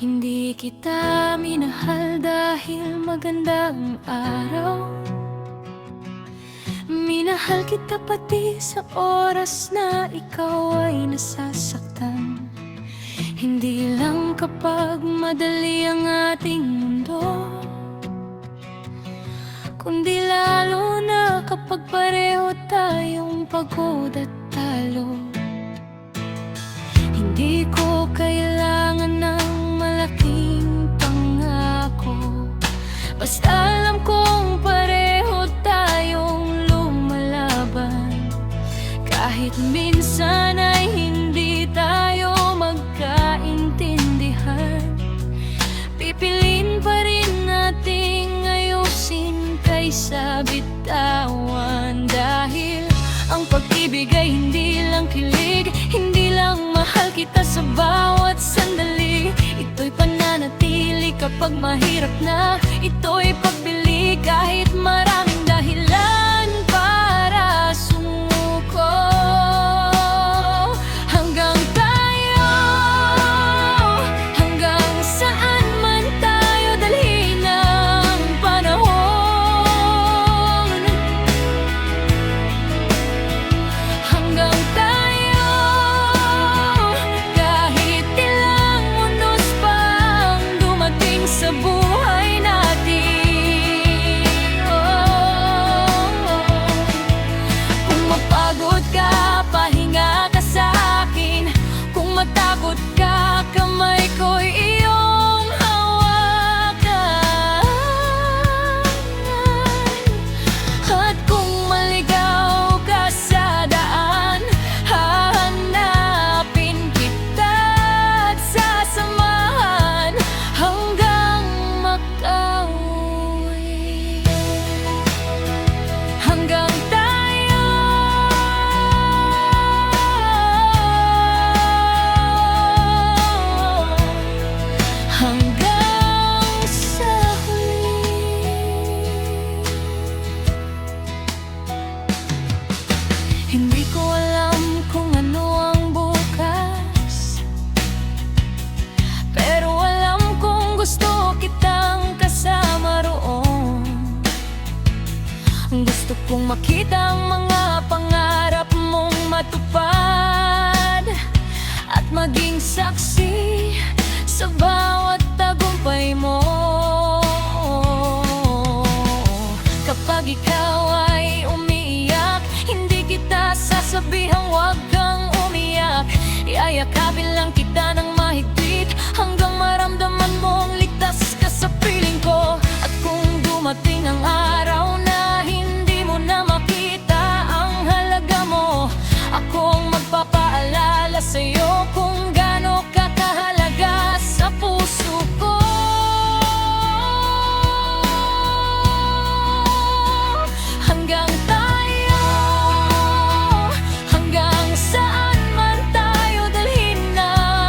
Hindi kita minahal dahil maganda ang araw. Minahal kita pati sa oras na ikaw ay nasasaktan. Hindi lang kapag madali ang ating mundo, kundi lalo na kapag pareho tayong pagod at talo. Hindi ko kailangan ng malaking pangako, basta alam kong pareho tayong lumalaban. Kahit minsan ay hindi tayo magkaintindihan, pipiliin pa rin nating ayusin kaysa bitawan. Dahil ang pag-ibig ay hindi lang kilig, hindi lang mahal kita sa bawat sandali. Ito'y pananatili kapag mahirap na, ito'y pagbili kahit maraming dahilan para sumuko. Hanggang tayo, hanggang saan man tayo dalhin ang panahon. Hanggang tayo, kahit ilang unos pang dumating sa buhay natin. Kung mapagod ka, pahinga ka sa akin. Kung matakot ka, kamay ko'y iyong hawakan. At kung maligaw ka sa daan, hahanapin kita at sasamahan hanggang makauwi. Hanggang tayo, hanggang sa huli. Hindi ko alam kung ano ang bukas, pero alam kong gusto kitang kasama roon. Gusto kong makita ang mga pangarap mong matupad, at maging saksi sa bawat tagumpay mo. Kapag ikaw ay umiiyak, hindi kita sasabihang huwag kang umiyak. Iayakapin lang kita ng mahigpit hanggang maramdaman mong ligtas ka sa piling ko. At kung dumating ang araw na hindi mo na makita ang halaga mo, ako ang magpapaalala sa'yo kung gaano ka kahalaga sa puso ko. Hanggang tayo, hanggang saan man tayo dalhin ng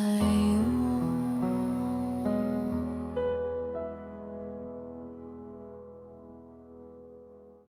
buhay.